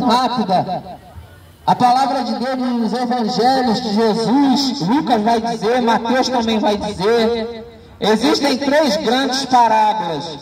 rápida. A palavra de Deus nos evangelhos de Jesus, Lucas vai dizer, Mateus também vai dizer, existem três grandes parábolas.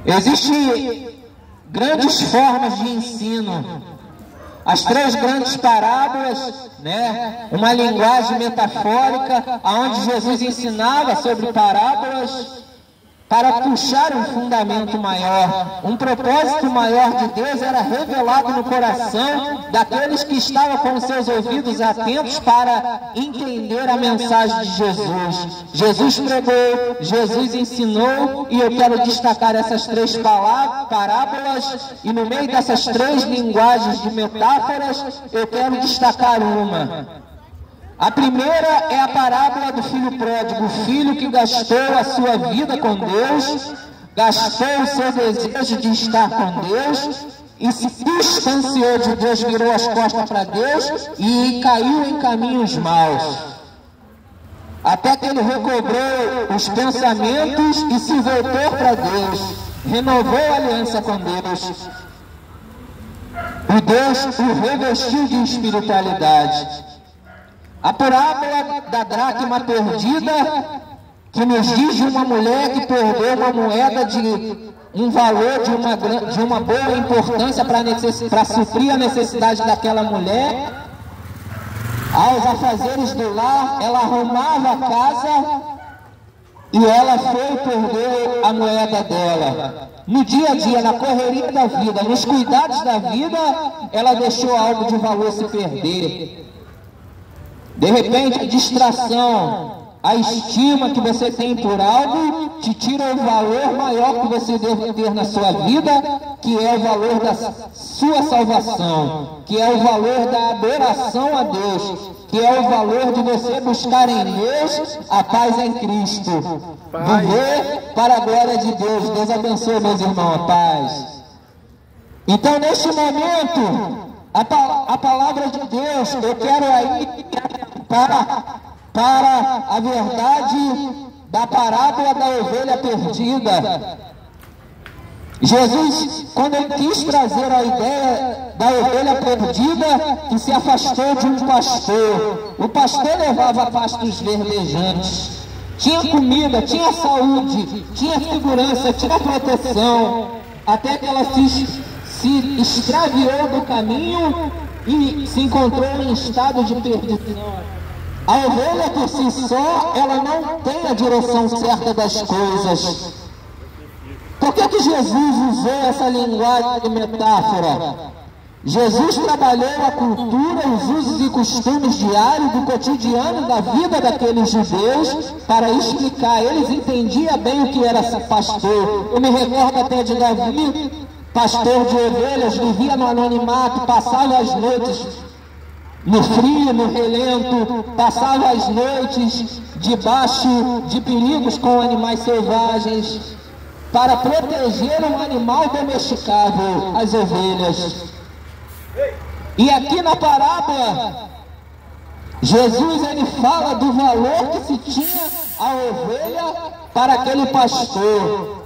Existem grandes formas de ensino. As três grandes parábolas, né? Uma linguagem metafórica, onde Jesus ensinava sobre parábolas para puxar um fundamento maior. Um propósito maior de Deus era revelado no coração daqueles que estavam com seus ouvidos atentos para entender a mensagem de Jesus. Jesus pregou, Jesus ensinou, e eu quero destacar essas três parábolas, e no meio dessas três linguagens de metáforas, eu quero destacar uma. A primeira é a parábola do filho pródigo, o filho que gastou a sua vida com Deus, gastou o seu desejo de estar com Deus, e se distanciou de Deus, virou as costas para Deus e caiu em caminhos maus. Até que ele recobrou os pensamentos e se voltou para Deus, renovou a aliança com Deus. O Deus o revestiu de espiritualidade. A parábola da dracma perdida, que nos diz de uma mulher que perdeu uma moeda de um valor de uma boa importância para suprir a necessidade daquela mulher. Aos afazeres do lar, ela arrumava a casa e ela foi e perdeu a moeda dela. No dia a dia, na correria da vida, nos cuidados da vida, ela deixou algo de valor se perder. De repente, a distração, a estima que você tem por algo, te tira o valor maior que você deve ter na sua vida, que é o valor da sua salvação, que é o valor da adoração a Deus, que é o valor de você buscar em Deus a paz em Cristo. Viver para a glória de Deus. Deus abençoe, meus irmãos, a paz. Então, neste momento, a palavra de Deus, eu quero aí para a verdade da parábola da ovelha perdida. Jesus, quando ele quis trazer a ideia da ovelha perdida, que se afastou de um pastor. O pastor levava pastos verdejantes, tinha comida, tinha saúde, tinha segurança, tinha proteção, até que ela se extraviou do caminho e se encontrou em estado de perdição. A ovelha por si só, ela não tem a direção certa das coisas. Por que Jesus usou essa linguagem de metáfora? Jesus trabalhou a cultura, os usos e costumes diários do cotidiano da vida daqueles judeus para explicar. Eles entendiam bem o que era ser pastor. Eu me recordo até de Davi, pastor de ovelhas, vivia no anonimato, passava as noites no frio, no relento, passava as noites debaixo de perigos com animais selvagens, para proteger um animal domesticável, as ovelhas. E aqui na parábola, Jesus ele fala do valor que se tinha a ovelha para aquele pastor.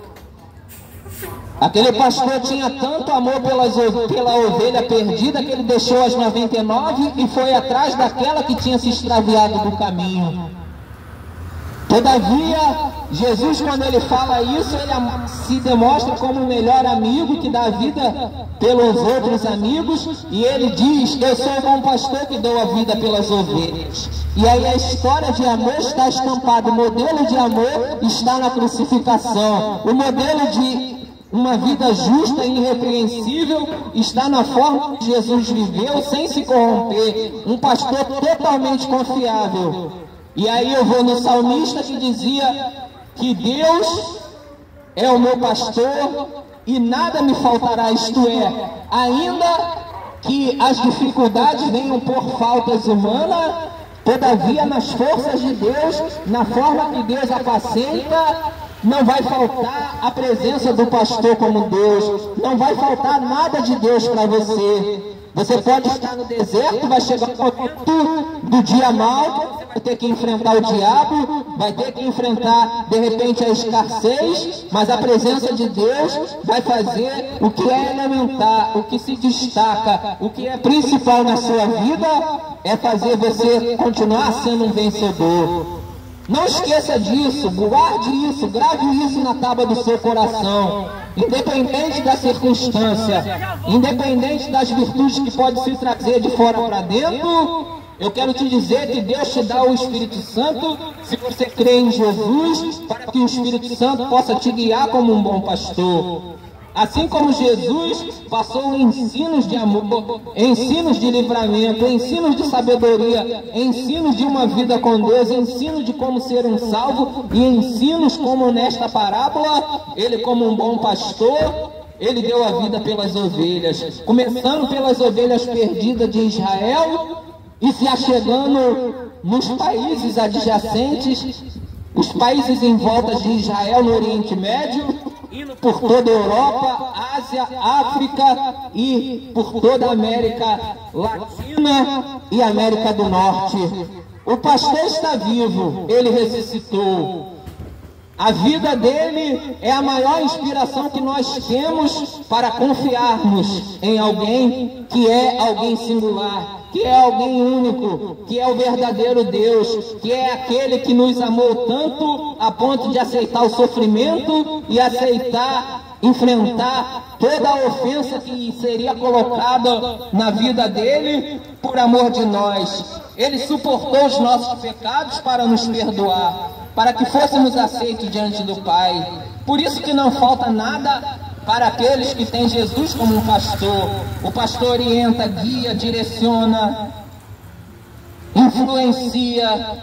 Aquele pastor tinha tanto amor pela ovelha perdida que ele deixou as 99 e foi atrás daquela que tinha se extraviado do caminho. Todavia, Jesus, quando ele fala isso, ele se demonstra como o melhor amigo que dá vida pelos outros amigos, e ele diz: eu sou o bom pastor que dou a vida pelas ovelhas. E aí a história de amor está estampada, o modelo de amor está na crucificação, o modelo de uma vida justa e irrepreensível está na forma que Jesus viveu sem se corromper, um pastor totalmente confiável. E aí eu vou no salmista que dizia que Deus é o meu pastor e nada me faltará, isto é, ainda que as dificuldades venham por faltas humanas, todavia nas forças de Deus, na forma que Deus apacenta, não vai faltar a presença do pastor como Deus, não vai faltar nada de Deus para você. Você pode estar no deserto, vai chegar o momento do dia mau, vai ter que enfrentar o diabo, vai ter que enfrentar, de repente, a escassez, mas a presença de Deus vai fazer o que é elementar, o que se destaca, o que é principal na sua vida, é fazer você continuar sendo um vencedor. Não esqueça disso, guarde isso, grave isso na tábua do seu coração. Independente da circunstância, independente das virtudes que pode se trazer de fora para dentro, eu quero te dizer que Deus te dá o Espírito Santo, se você crê em Jesus, para que o Espírito Santo possa te guiar como um bom pastor. Assim como Jesus passou ensinos de amor, ensinos de livramento, ensinos de sabedoria, ensinos de uma vida com Deus, ensinos de como ser um salvo e ensinos como nesta parábola, ele como um bom pastor, ele deu a vida pelas ovelhas, começando pelas ovelhas perdidas de Israel e se achegando nos países adjacentes, os países em volta de Israel no Oriente Médio, indo por toda a Europa, Ásia, África e por toda a América Latina e América do Norte. O pastor está vivo, ele ressuscitou. A vida dele é a maior inspiração que nós temos para confiarmos em alguém que é alguém singular, que é alguém único, que é o verdadeiro Deus, que é aquele que nos amou tanto a ponto de aceitar o sofrimento e aceitar enfrentar toda a ofensa que seria colocada na vida dele por amor de nós. Ele suportou os nossos pecados para nos perdoar, para que fôssemos aceitos diante do Pai. Por isso que não falta nada para aqueles que têm Jesus como um pastor. O pastor orienta, guia, direciona, influencia.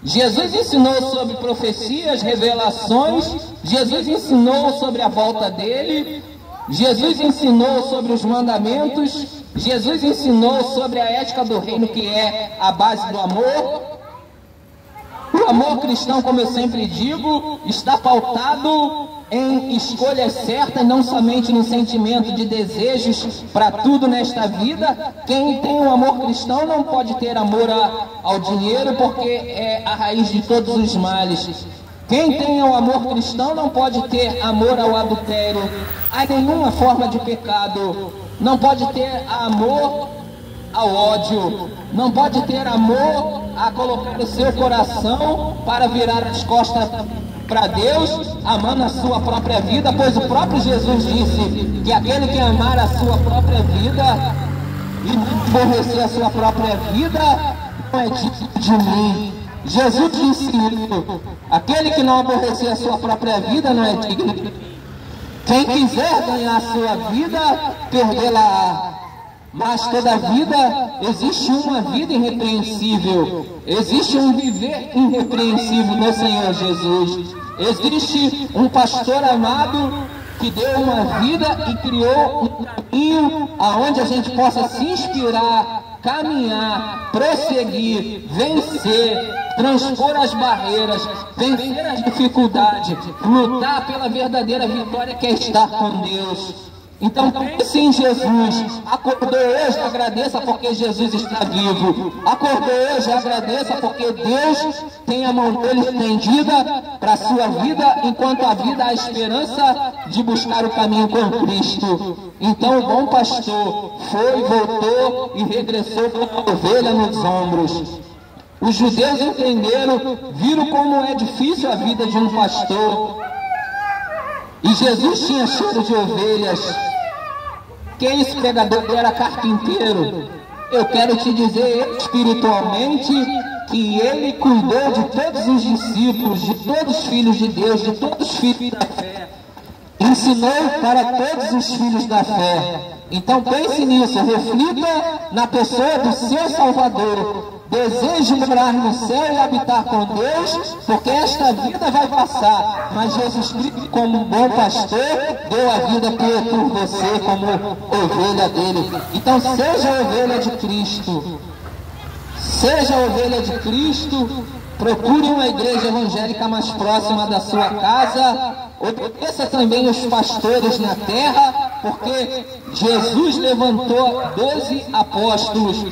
Jesus ensinou sobre profecias, revelações. Jesus ensinou sobre a volta dele. Jesus ensinou sobre os mandamentos. Jesus ensinou sobre a ética do reino, que é a base do amor. O amor cristão, como eu sempre digo, está pautado em escolhas certas, não somente no sentimento de desejos para tudo nesta vida. Quem tem um amor cristão não pode ter amor ao dinheiro, porque é a raiz de todos os males. Quem tem um amor cristão não pode ter amor ao adultério, a nenhuma forma de pecado. Não pode ter amor ao ódio, não pode ter amor a colocar o seu coração para virar as costas para Deus, amando a sua própria vida, pois o próprio Jesus disse que aquele que amar a sua própria vida e aborrecer a sua própria vida não é digno de mim. Jesus disse isso: aquele que não aborrecer a sua própria vida não é digno de mim. Quem quiser ganhar a sua vida, perdê-la. Mas toda vida, existe uma vida irrepreensível, existe um viver irrepreensível no Senhor Jesus. Existe um pastor amado que deu uma vida e criou um caminho aonde a gente possa se inspirar, caminhar, prosseguir, vencer, transpor as barreiras, vencer as dificuldades, lutar pela verdadeira vitória que é estar com Deus. Então pense em Jesus. Acordou hoje, agradeça porque Jesus está vivo. Acordou hoje, agradeça porque Deus tem a mão dele estendida para a sua vida, enquanto a vida há a esperança de buscar o caminho com Cristo. Então o bom pastor foi, voltou e regressou com a ovelha nos ombros. Os judeus entenderam, viram como é difícil a vida de um pastor. E Jesus tinha cheiro de ovelhas. Que esse pregador era carpinteiro. Eu quero te dizer espiritualmente que ele cuidou de todos os discípulos, de todos os filhos de Deus, de todos os filhos da fé. Ensinou para todos os filhos da fé. Então pense nisso, reflita na pessoa do seu Salvador. Deseje morar no céu e habitar com Deus, porque esta vida vai passar, mas Jesus Cristo, como um bom pastor, deu a vida por você como ovelha dele. Então seja ovelha de Cristo, seja ovelha de Cristo. Procure uma igreja evangélica mais próxima da sua casa. Obedeça também os pastores na terra, porque Jesus levantou 12 apóstolos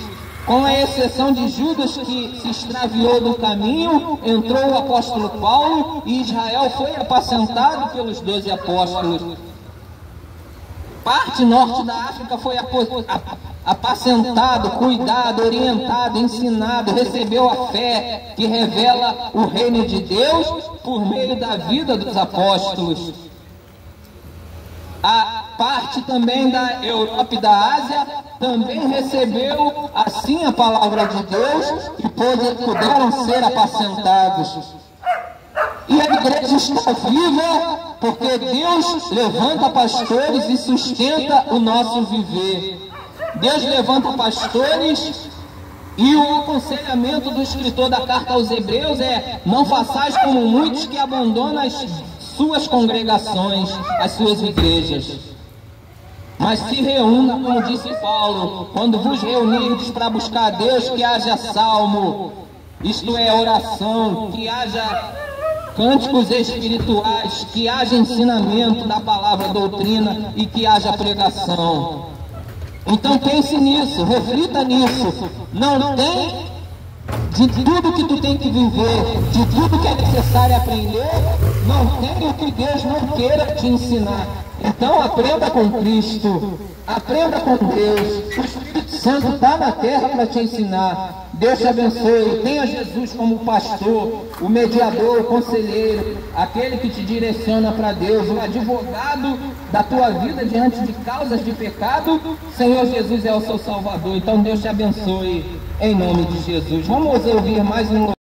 Com a exceção de Judas, que se extraviou do caminho, entrou o apóstolo Paulo e Israel foi apacentado pelos 12 apóstolos. Parte norte da África foi apacentado, cuidado, orientado, ensinado, recebeu a fé que revela o reino de Deus por meio da vida dos apóstolos. A parte também da Europa e da Ásia também recebeu assim a palavra de Deus e puderam ser apacentados. E a igreja está viva porque Deus levanta pastores e sustenta o nosso viver. Deus levanta pastores e o aconselhamento do escritor da carta aos Hebreus é: não façais como muitos que abandonam as suas congregações, as suas igrejas, mas se reúna, como disse Paulo, quando vos reunirdes para buscar a Deus, que haja salmo, isto é, oração, que haja cânticos espirituais, que haja ensinamento da palavra, doutrina, e que haja pregação. Então pense nisso, reflita nisso. Não tem de tudo que tu tem que viver, de tudo que é necessário aprender, não tem o que Deus não queira te ensinar. Então aprenda com Cristo, aprenda com Deus. O Espírito Santo está na terra para te ensinar. Deus te abençoe. Tenha Jesus como pastor, o mediador, o conselheiro, aquele que te direciona para Deus, o advogado da tua vida diante de causas de pecado. Senhor Jesus é o seu Salvador. Então Deus te abençoe em nome de Jesus. Vamos ouvir mais um